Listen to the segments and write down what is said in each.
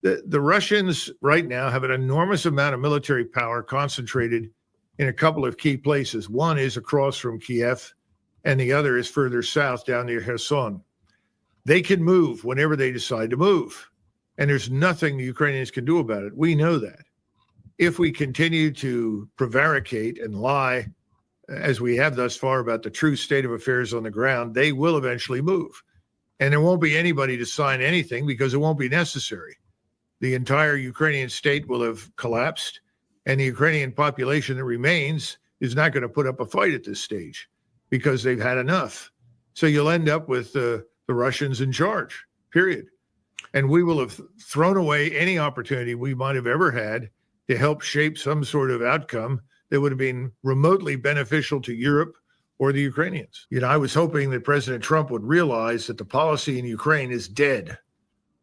The Russians right now have an enormous amount of military power concentrated in a couple of key places. One is across from Kiev, and the other is further south down near Kherson. They can move whenever they decide to move, and there's nothing the Ukrainians can do about it. We know that. If we continue to prevaricate and lie, as we have thus far, about the true state of affairs on the ground, they will eventually move. And there won't be anybody to sign anything because it won't be necessary. The entire Ukrainian state will have collapsed, and the Ukrainian population that remains is not going to put up a fight at this stage because they've had enough. So you'll end up with the Russians in charge, period. And we will have thrown away any opportunity we might have ever had to help shape some sort of outcome that would have been remotely beneficial to Europe or the Ukrainians. I was hoping that President Trump would realize that the policy in Ukraine is dead.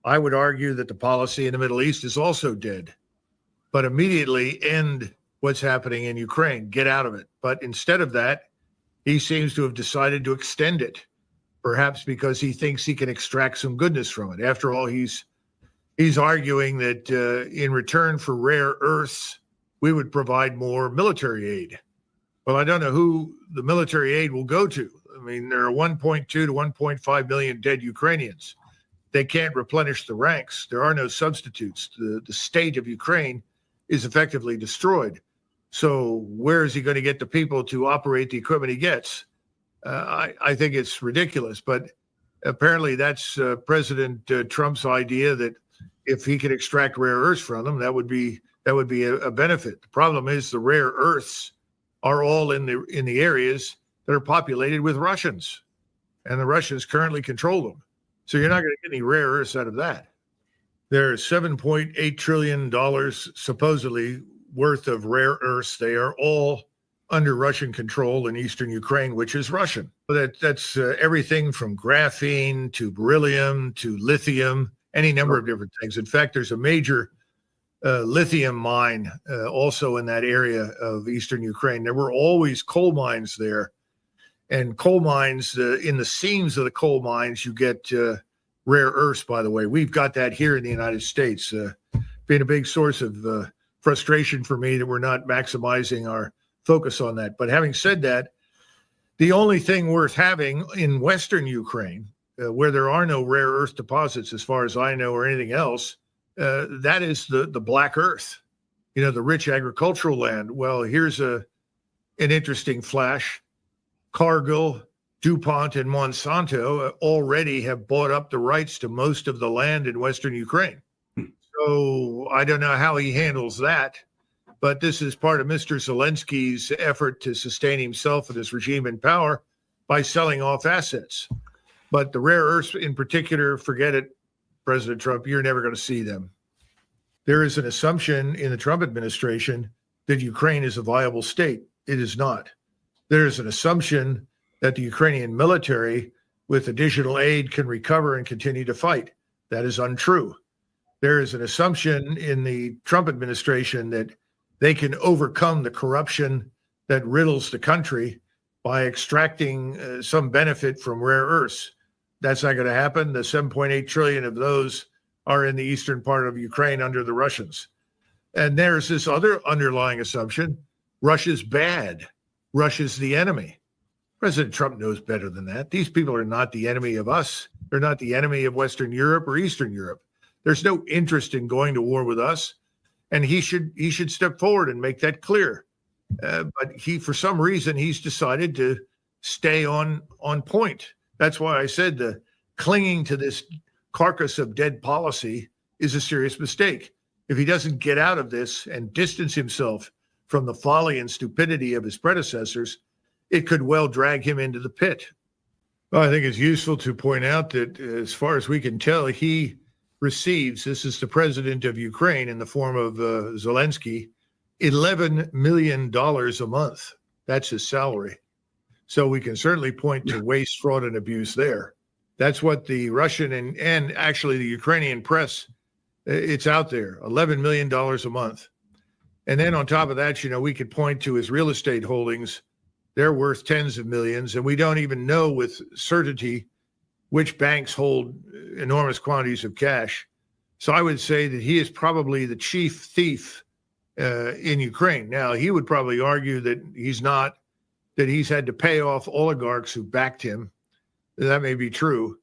I would argue that the policy in the Middle East is also dead, but immediately end what's happening in Ukraine, get out of it. But instead of that, he seems to have decided to extend it, perhaps because he thinks he can extract some goodness from it. After all, he's arguing that in return for rare earths, we would provide more military aid. Well, I don't know who the military aid will go to. I mean, there are 1.2 to 1.5 million dead Ukrainians. They can't replenish the ranks. There are no substitutes. The state of Ukraine is effectively destroyed. So where is he going to get the people to operate the equipment he gets? I think it's ridiculous. But apparently that's President Trump's idea that if he could extract rare earths from them, that would be a benefit. The problem is the rare earths are all in the areas that are populated with Russians, and the Russians currently control them. So you're not going to get any rare earths out of that. There's $7.8 trillion supposedly worth of rare earths. They are all under Russian control in eastern Ukraine, which is Russian. But that's everything from graphene to beryllium to lithium, any number of different things. In fact, there's a major lithium mine also in that area of eastern Ukraine. There were always coal mines there. And coal mines, in the seams of the coal mines, you get rare earths, by the way. We've got that here in the United States. Been a big source of frustration for me that we're not maximizing our focus on that. But having said that, the only thing worth having in Western Ukraine, where there are no rare earth deposits, as far as I know, or anything else, that is the black earth, the rich agricultural land. Well, here's an interesting flash. Cargill, DuPont, and Monsanto already have bought up the rights to most of the land in Western Ukraine. So I don't know how he handles that, but this is part of Mr. Zelensky's effort to sustain himself and his regime in power by selling off assets. But the rare earths in particular, forget it, President Trump, you're never going to see them. There is an assumption in the Trump administration that Ukraine is a viable state. It is not. There is an assumption that the Ukrainian military, with additional aid, can recover and continue to fight. That is untrue. There is an assumption in the Trump administration that they can overcome the corruption that riddles the country by extracting some benefit from rare earths. That's not going to happen. The 7.8 trillion of those are in the eastern part of Ukraine under the Russians. And there's this other underlying assumption: Russia's bad. Russia's the enemy. President Trump knows better than that. These people are not the enemy of us. They're not the enemy of Western Europe or Eastern Europe. There's no interest in going to war with us, and he should step forward and make that clear. But for some reason, he's decided to stay on point. That's why I said the clinging to this carcass of dead policy is a serious mistake. If he doesn't get out of this and distance himself from the folly and stupidity of his predecessors, it could well drag him into the pit. Well, I think it's useful to point out that as far as we can tell, he receives, this is the president of Ukraine in the form of Zelensky, $11 million a month. That's his salary. So we can certainly point to waste, fraud, and abuse there. That's what the Russian and actually the Ukrainian press, it's out there, $11 million a month. And then on top of that, we could point to his real estate holdings. They're worth tens of millions, and we don't even know with certainty which banks hold enormous quantities of cash. So I would say that he is probably the chief thief in Ukraine. Now, he would probably argue that he's not, that he's had to pay off oligarchs who backed him. That may be true.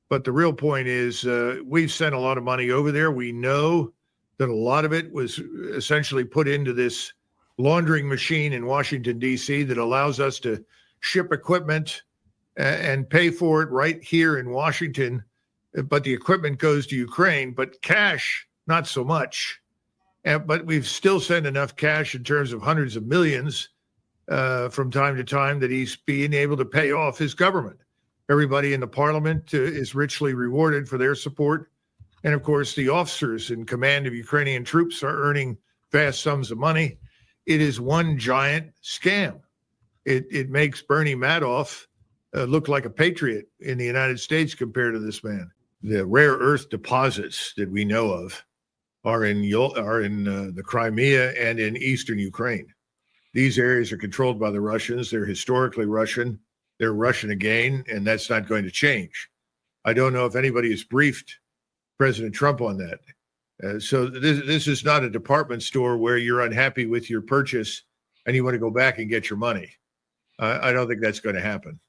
But the real point is we've sent a lot of money over there. We know that a lot of it was essentially put into this laundering machine in Washington, D.C. that allows us to ship equipment and pay for it right here in Washington. But the equipment goes to Ukraine, but cash, not so much. But we've still sent enough cash in terms of hundreds of millions from time to time that he's being able to pay off his government. Everybody in the parliament is richly rewarded for their support. And of course, the officers in command of Ukrainian troops are earning vast sums of money. It is one giant scam. It makes Bernie Madoff look like a patriot in the United States compared to this man. The rare earth deposits that we know of are in the Crimea and in eastern Ukraine. These areas are controlled by the Russians. They're historically Russian. They're Russian again, and that's not going to change. I don't know if anybody has briefed President Trump on that. So this is not a department store where you're unhappy with your purchase and you want to go back and get your money. I don't think that's going to happen.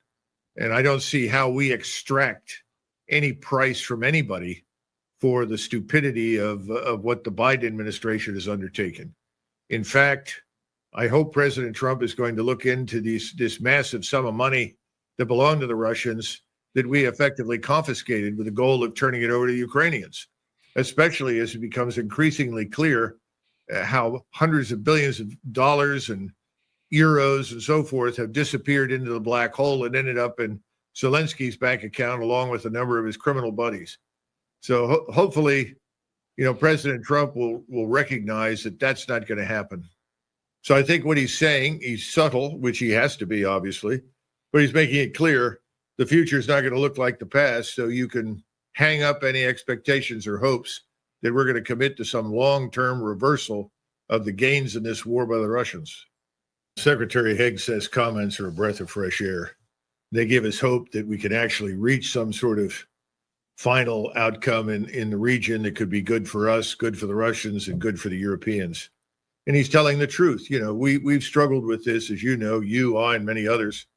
And I don't see how we extract any price from anybody for the stupidity of what the Biden administration has undertaken. In fact, I hope President Trump is going to look into this massive sum of money that belonged to the Russians that we effectively confiscated with the goal of turning it over to Ukrainians, especially as it becomes increasingly clear how hundreds of billions of dollars and euros and so forth have disappeared into the black hole and ended up in Zelensky's bank account along with a number of his criminal buddies. So hopefully, President Trump will recognize that that's not going to happen. So I think what he's saying, he's subtle, which he has to be, obviously, but he's making it clear the future is not going to look like the past. So you can hang up any expectations or hopes that we're going to commit to some long-term reversal of the gains in this war by the Russians. Secretary Higgs' comments are a breath of fresh air. They give us hope that we can actually reach some sort of final outcome in the region that could be good for us, good for the Russians, and good for the Europeans. And he's telling the truth. We've struggled with this, as you know, I, and many others,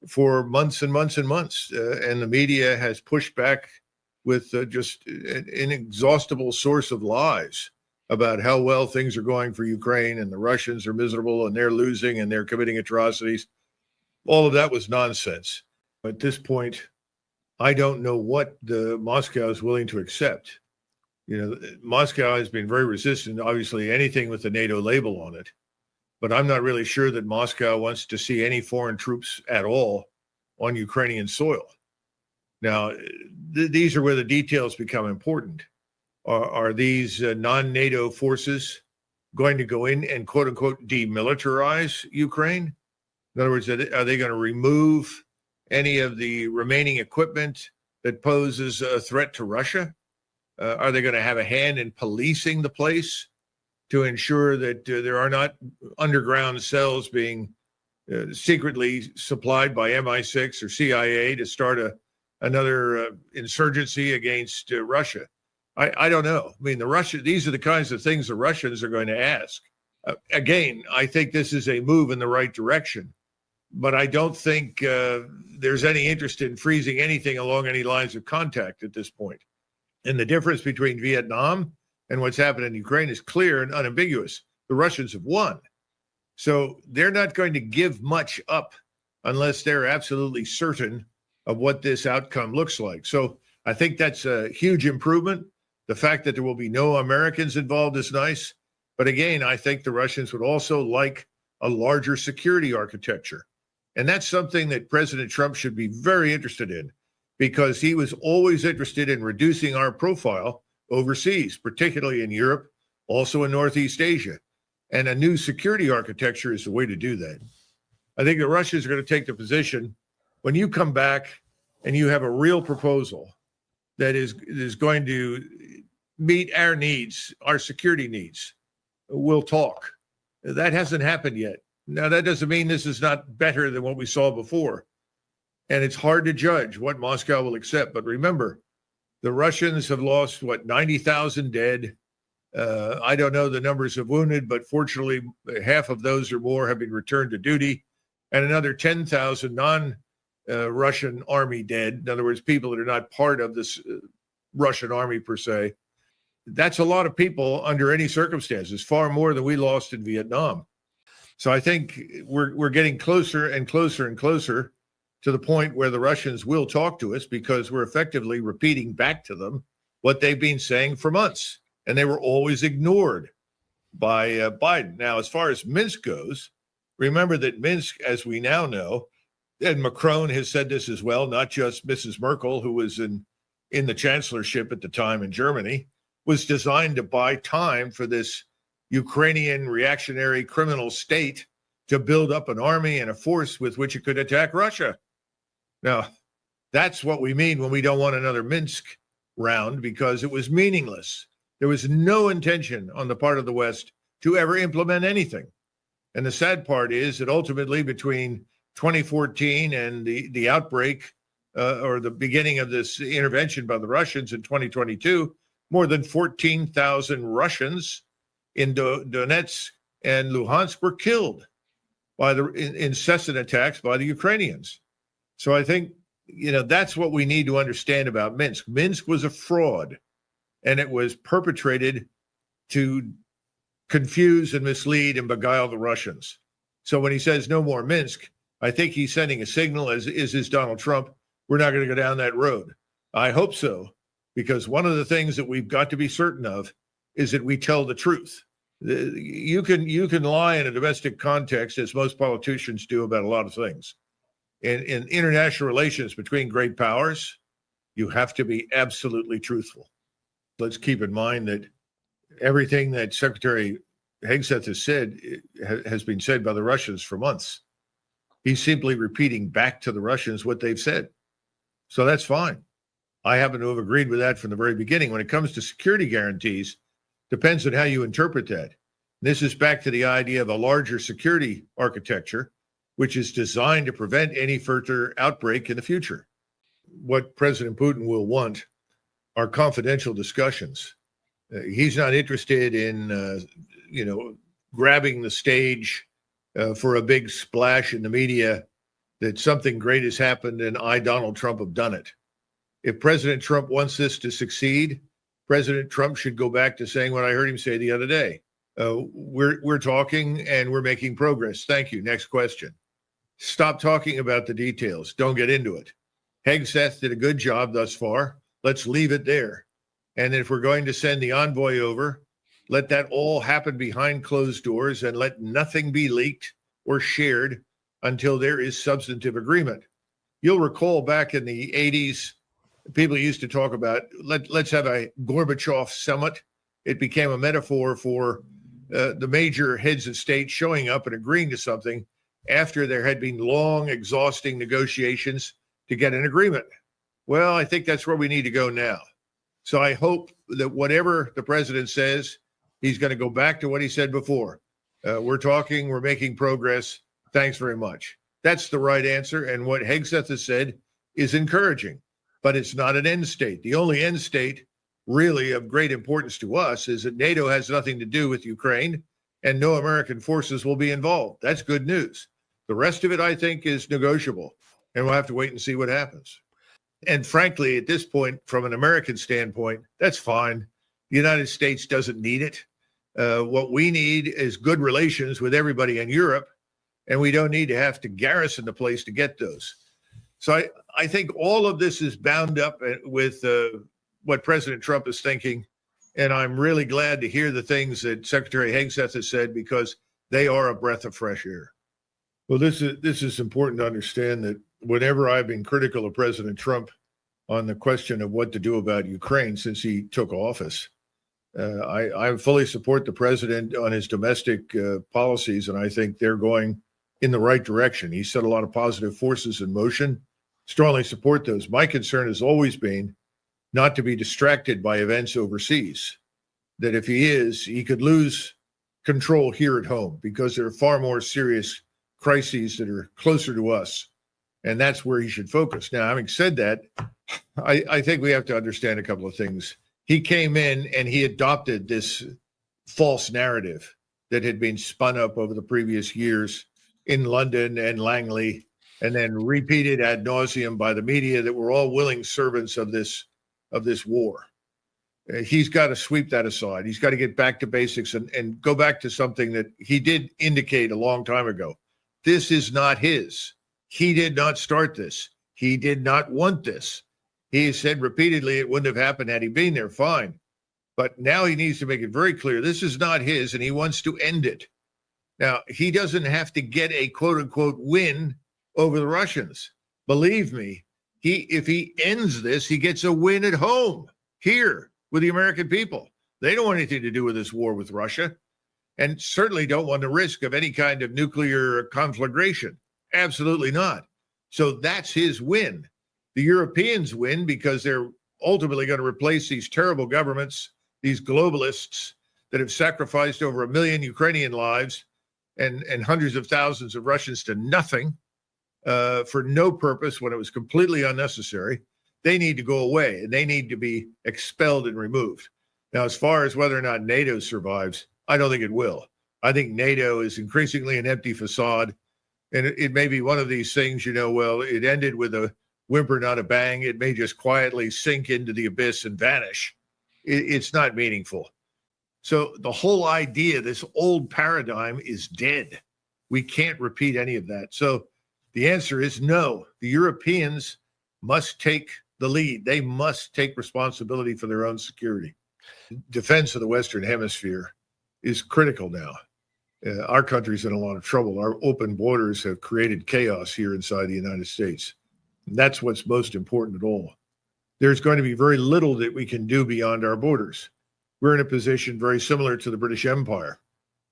for months and months and months. And the media has pushed back with just an inexhaustible source of lies about how well things are going for Ukraine and the Russians are miserable and they're losing and they're committing atrocities. All of that was nonsense. At this point, I don't know what Moscow is willing to accept. Moscow has been very resistant, obviously, anything with the NATO label on it. But I'm not really sure that Moscow wants to see any foreign troops at all on Ukrainian soil. Now, these are where the details become important. Are these non-NATO forces going to go in and, quote unquote, demilitarize Ukraine? In other words, are they going to remove any of the remaining equipment that poses a threat to Russia? Are they going to have a hand in policing the place to ensure that there are not underground cells being secretly supplied by MI6 or CIA to start another insurgency against Russia? I don't know. I mean, these are the kinds of things the Russians are going to ask. Again, I think this is a move in the right direction, but I don't think there's any interest in freezing anything along any lines of contact at this point. And the difference between Vietnam and what's happened in Ukraine is clear and unambiguous. The Russians have won. So they're not going to give much up unless they're absolutely certain of what this outcome looks like. So I think that's a huge improvement. The fact that there will be no Americans involved is nice. But again, I think the Russians would also like a larger security architecture. And that's something that President Trump should be very interested in, because he was always interested in reducing our profile overseas, particularly in Europe, also in Northeast Asia. And a new security architecture is the way to do that. I think the Russians are going to take the position, when you come back and you have a real proposal that is going to meet our needs, our security needs, we'll talk. That hasn't happened yet. Now, that doesn't mean this is not better than what we saw before. And it's hard to judge what Moscow will accept. But remember, The Russians have lost, 90,000 dead. I don't know the numbers of wounded, but fortunately, half of those or more have been returned to duty, and another 10,000 non-Russian army dead. In other words, people that are not part of this Russian army per se. That's a lot of people under any circumstances, far more than we lost in Vietnam. So I think we're getting closer and closer and closer to the point where the Russians will talk to us, because we're effectively repeating back to them what they've been saying for months. And they were always ignored by Biden. Now, as far as Minsk goes, remember that Minsk, as we now know, and Macron has said this as well, not just Mrs. Merkel, who was in the chancellorship at the time in Germany, was designed to buy time for this Ukrainian reactionary criminal state to build up an army and a force with which it could attack Russia. Now, that's what we mean when we don't want another Minsk round, because it was meaningless. There was no intention on the part of the West to ever implement anything. And the sad part is that ultimately, between 2014 and the outbreak or the beginning of this intervention by the Russians in 2022, more than 14,000 Russians in Donetsk and Luhansk were killed by the incessant attacks by the Ukrainians. So I think, that's what we need to understand about Minsk. Minsk was a fraud, and it was perpetrated to confuse and mislead and beguile the Russians. So when he says no more Minsk, I think he's sending a signal, as is Donald Trump, we're not going to go down that road. I hope so, because one of the things that we've got to be certain of is that we tell the truth. You can lie in a domestic context, as most politicians do, about a lot of things. In international relations between great powers, you have to be absolutely truthful. Let's keep in mind that everything that Secretary Hegseth has said has been said by the Russians for months. He's simply repeating back to the Russians what they've said. So that's fine. I happen to have agreed with that from the very beginning. When it comes to security guarantees, depends on how you interpret that. This is back to the idea of a larger security architecture, which is designed to prevent any further outbreak in the future. What President Putin will want are confidential discussions. He's not interested in, grabbing the stage for a big splash in the media that something great has happened and I, Donald Trump, have done it. If President Trump wants this to succeed, President Trump should go back to saying what I heard him say the other day. We're talking and we're making progress. Thank you. Next question. Stop talking about the details. Don't get into it. Hegseth did a good job thus far. Let's leave it there. And if we're going to send the envoy over, let that all happen behind closed doors and let nothing be leaked or shared until there is substantive agreement. You'll recall back in the 80s, people used to talk about, let's have a Gorbachev summit. It became a metaphor for the major heads of state showing up and agreeing to something after there had been long, exhausting negotiations to get an agreement. Well, I think that's where we need to go now. So I hope that whatever the president says, he's going to go back to what he said before. We're talking, we're making progress. Thanks very much. That's the right answer. And what Hegseth has said is encouraging, but it's not an end state. The only end state really of great importance to us is that NATO has nothing to do with Ukraine and no American forces will be involved. That's good news. The rest of it, I think, is negotiable, and we'll have to wait and see what happens. And frankly, at this point, from an American standpoint, that's fine. The United States doesn't need it. What we need is good relations with everybody in Europe, and we don't need to have to garrison the place to get those. So I think all of this is bound up with what President Trump is thinking, and I'm really glad to hear the things that Secretary Hegseth has said, because they are a breath of fresh air. Well, this is important to understand that whenever I've been critical of President Trump on the question of what to do about Ukraine since he took office, I fully support the president on his domestic policies, and I think they're going in the right direction. He set a lot of positive forces in motion. Strongly support those. My concern has always been not to be distracted by events overseas, that if he could lose control here at home, because there are far more serious crises that are closer to us And that's where he should focus. Now, having said that, I think we have to understand a couple of things. He came in and he adopted this false narrative that had been spun up over the previous years in London and Langley, and then repeated ad nauseum by the media that we're all willing servants of this war. He's got to sweep that aside. He's got to get back to basics and go back to something that he did indicate a long time ago. This is not his. He did not start this. He did not want this. He said repeatedly it wouldn't have happened had he been there. Fine. But now he needs to make it very clear this is not his, and he wants to end it. Now, he doesn't have to get a quote-unquote win over the Russians. Believe me, if he ends this, he gets a win at home, here, with the American people. They don't want anything to do with this war with Russia, and certainly don't want the risk of any kind of nuclear conflagration. Absolutely not. So that's his win. The Europeans win because they're ultimately going to replace these terrible governments, these globalists that have sacrificed over 1 million Ukrainian lives and hundreds of thousands of Russians to nothing for no purpose when it was completely unnecessary. They need to go away, and they need to be expelled and removed. Now, as far as whether or not NATO survives, I don't think it will. I think NATO is increasingly an empty facade, and it may be one of these things, well, it ended with a whimper, not a bang. It may just quietly sink into the abyss and vanish. It's not meaningful. So the whole idea, this old paradigm, is dead. We can't repeat any of that. So the answer is no. The Europeans must take the lead. They must take responsibility for their own security. Defense of the Western Hemisphere is critical now. Our country's in a lot of trouble. Our open borders have created chaos here inside the United States. And that's what's most important at all. There's going to be very little that we can do beyond our borders. We're in a position very similar to the British Empire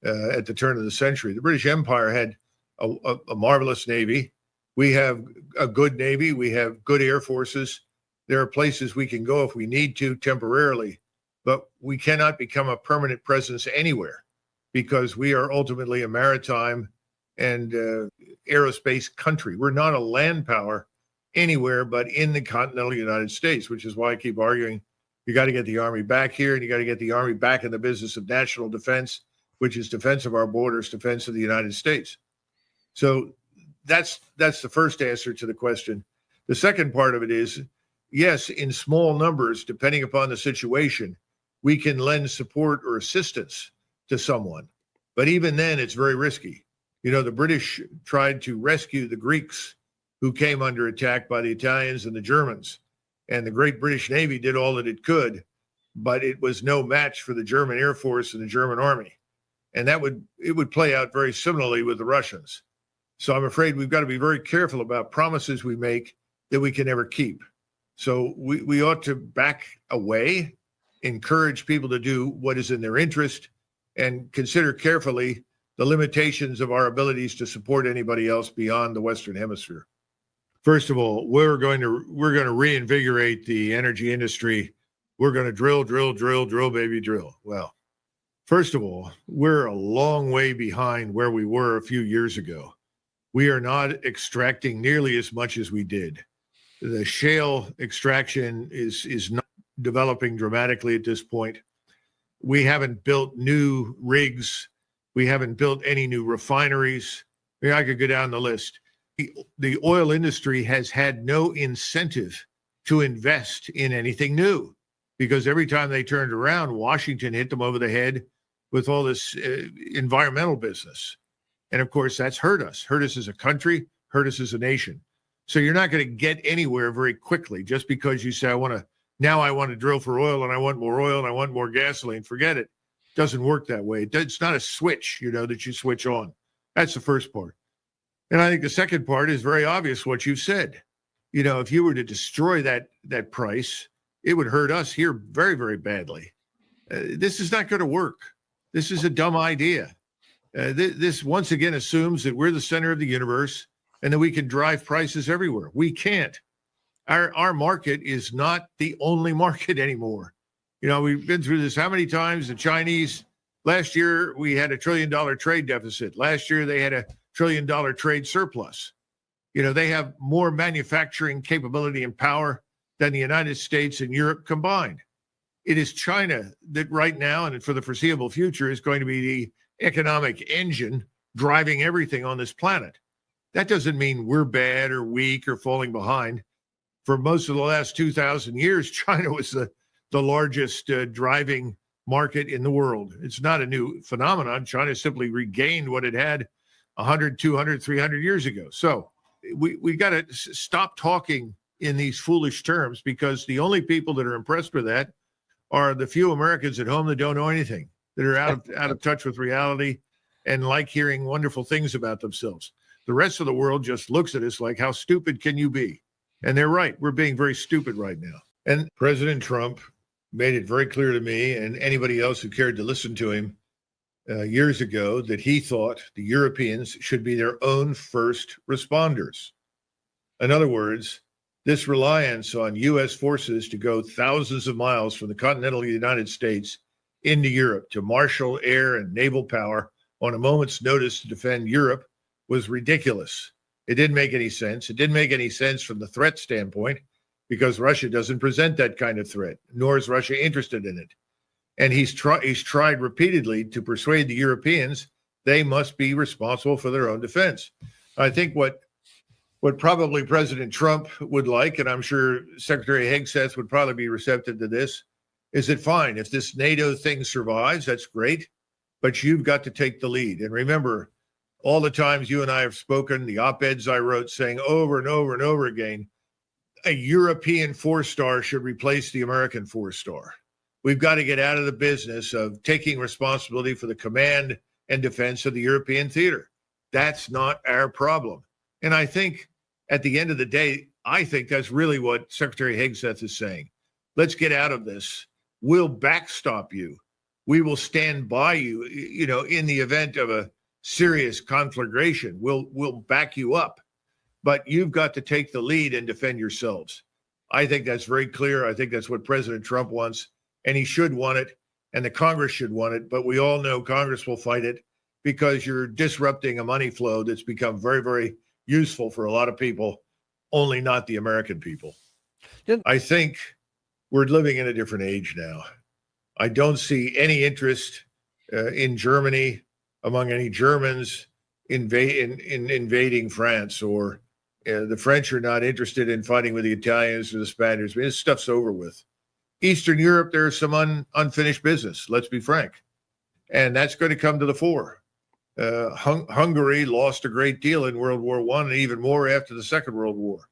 at the turn of the century. The British Empire had a marvelous navy. We have a good navy. We have good air forces. There are places we can go if we need to temporarily, but we cannot become a permanent presence anywhere because we are ultimately a maritime and aerospace country. We're not a land power anywhere but in the continental United States, which is why I keep arguing you got to get the Army back here, and you got to get the Army back in the business of national defense, which is defense of our borders, defense of the United States. So that's the first answer to the question. The second part of it is, yes, in small numbers, depending upon the situation, we can lend support or assistance to someone. But even then, it's very risky. The British tried to rescue the Greeks who came under attack by the Italians and the Germans. And the great British Navy did all that it could, but it was no match for the German Air Force and the German Army. And it would play out very similarly with the Russians. So I'm afraid we've got to be very careful about promises we make that we can never keep. So we ought to back away, encourage people to do what is in their interest, and consider carefully the limitations of our abilities to support anybody else beyond the Western Hemisphere. First of all, we're going to reinvigorate the energy industry. We're going to drill, baby, drill. Well, first of all, we're a long way behind where we were a few years ago. We are not extracting nearly as much as we did. The shale extraction is not developing dramatically at this point. We haven't built new rigs. We haven't built any new refineries. I could go down the list. The oil industry has had no incentive to invest in anything new because every time they turned around, Washington hit them over the head with all this environmental business. And of course, that's hurt us as a country, hurt us as a nation. So you're not going to get anywhere very quickly just because you say, I want to drill for oil and I want more oil and I want more gasoline. Forget it. It doesn't work that way. It's not a switch, that you switch on. That's the first part. And I think the second part is very obvious what you've said. If you were to destroy that price, it would hurt us here very, very badly. This is not going to work. This is a dumb idea. This once again assumes that we're the center of the universe and that we can drive prices everywhere. We can't. Our market is not the only market anymore. We've been through this how many times? The Chinese, last year we had $1 trillion trade deficit. Last year they had $1 trillion trade surplus. They have more manufacturing capability and power than the United States and Europe combined. It is China that right now and for the foreseeable future is going to be the economic engine driving everything on this planet. That doesn't mean we're bad or weak or falling behind. For most of the last 2,000 years, China was the largest driving market in the world. It's not a new phenomenon. China simply regained what it had 100, 200, 300 years ago. So we got to stop talking in these foolish terms, because the only people that are impressed with that are the few Americans at home that don't know anything, that are out of touch with reality and like hearing wonderful things about themselves. The rest of the world just looks at us like, how stupid can you be? And they're right. We're being very stupid right now. And President Trump made it very clear to me and anybody else who cared to listen to him years ago that he thought the Europeans should be their own first responders. In other words, this reliance on U.S. forces to go thousands of miles from the continental United States into Europe to marshal air and naval power on a moment's notice to defend Europe was ridiculous. It didn't make any sense. It didn't make any sense from the threat standpoint, because Russia doesn't present that kind of threat, nor is Russia interested in it. And he's tried repeatedly to persuade the Europeans they must be responsible for their own defense. I think what probably President Trump would like, and I'm sure Secretary Hegseth would probably be receptive to this, is that fine, if this NATO thing survives, that's great, but you've got to take the lead. And remember, all the times you and I have spoken, the op-eds I wrote saying over and over and over again, a European four-star should replace the American four-star. We've got to get out of the business of taking responsibility for the command and defense of the European theater. That's not our problem. And I think at the end of the day, I think that's really what Secretary Hegseth is saying. Let's get out of this. We'll backstop you. We will stand by you, in the event of a serious conflagration. We'll back you up. But you've got to take the lead and defend yourselves. I think that's very clear. I think that's what President Trump wants, and he should want it, and the Congress should want it. But we all know Congress will fight it, because you're disrupting a money flow that's become very, very useful for a lot of people, only not the American people. I think we're living in a different age now. I don't see any interest in Germany, among any Germans, in invading France, or the French are not interested in fighting with the Italians or the Spaniards. I mean, this stuff's over with. Eastern Europe, there's some unfinished business, let's be frank. And that's going to come to the fore. Hungary lost a great deal in World War I, and even more after the Second World War.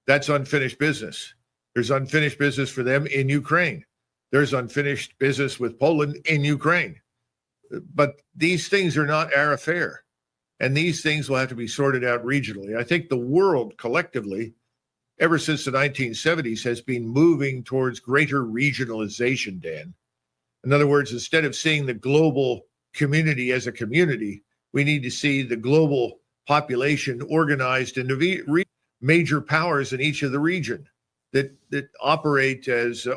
That's unfinished business. There's unfinished business for them in Ukraine. There's unfinished business with Poland in Ukraine. But these things are not our affair. And these things will have to be sorted out regionally. I think the world collectively, ever since the 1970s, has been moving towards greater regionalization, Dan. In other words, instead of seeing the global community as a community, we need to see the global population organized into major powers in each of the region that operate as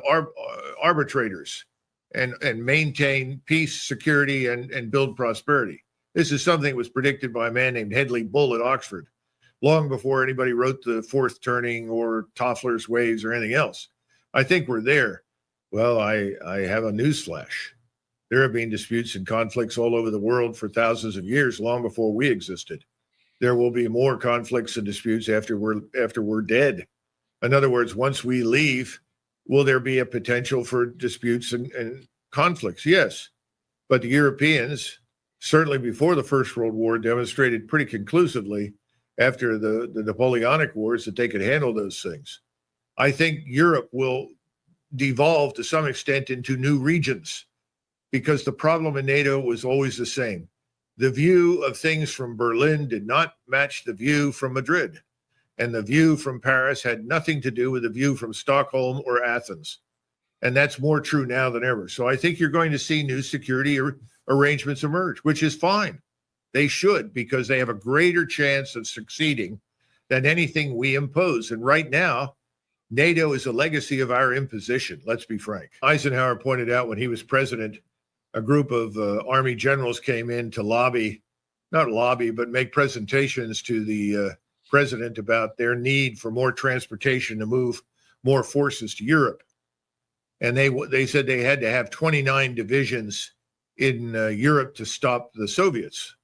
arbitrators and maintain peace, security, and build prosperity. This is something that was predicted by a man named Hedley Bull at Oxford, long before anybody wrote The Fourth Turning or Toffler's Waves or anything else. I think we're there. Well, I have a newsflash. There have been disputes and conflicts all over the world for thousands of years, long before we existed. There will be more conflicts and disputes after we're dead. In other words, once we leave, will there be a potential for disputes and conflicts? Yes. But the Europeans, certainly before the First World War, demonstrated pretty conclusively after the Napoleonic Wars that they could handle those things. I think Europe will devolve to some extent into new regions, because the problem in NATO was always the same. The view of things from Berlin did not match the view from Madrid, and the view from Paris had nothing to do with the view from Stockholm or Athens. And that's more true now than ever. So I think you're going to see new security arrangements emerge, which is fine. They should, because they have a greater chance of succeeding than anything we impose. And right now, NATO is a legacy of our imposition, let's be frank. Eisenhower pointed out when he was president, a group of Army generals came in to not lobby, but make presentations to the president about their need for more transportation to move more forces to Europe. And they said they had to have 29 divisions in Europe to stop the Soviets.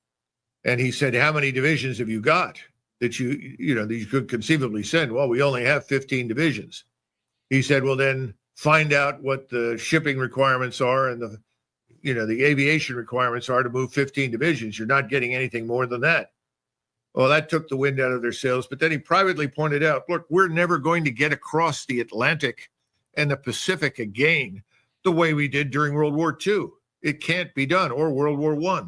And he said, how many divisions have you got that you could conceivably send? Well, we only have 15 divisions. He said, well, then find out what the shipping requirements are and the aviation requirements are to move 15 divisions. You're not getting anything more than that. Well, that took the wind out of their sails. But then he privately pointed out, look, we're never going to get across the Atlantic and the Pacific again the way we did during World War II. It can't be done, or World War I.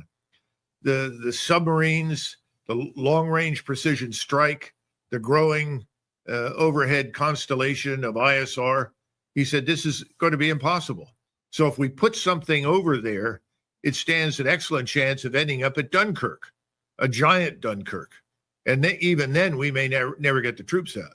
The submarines, the long-range precision strike, the growing overhead constellation of ISR, he said this is going to be impossible. So if we put something over there, it stands an excellent chance of ending up at Dunkirk, a giant Dunkirk. And even then, we may never get the troops out.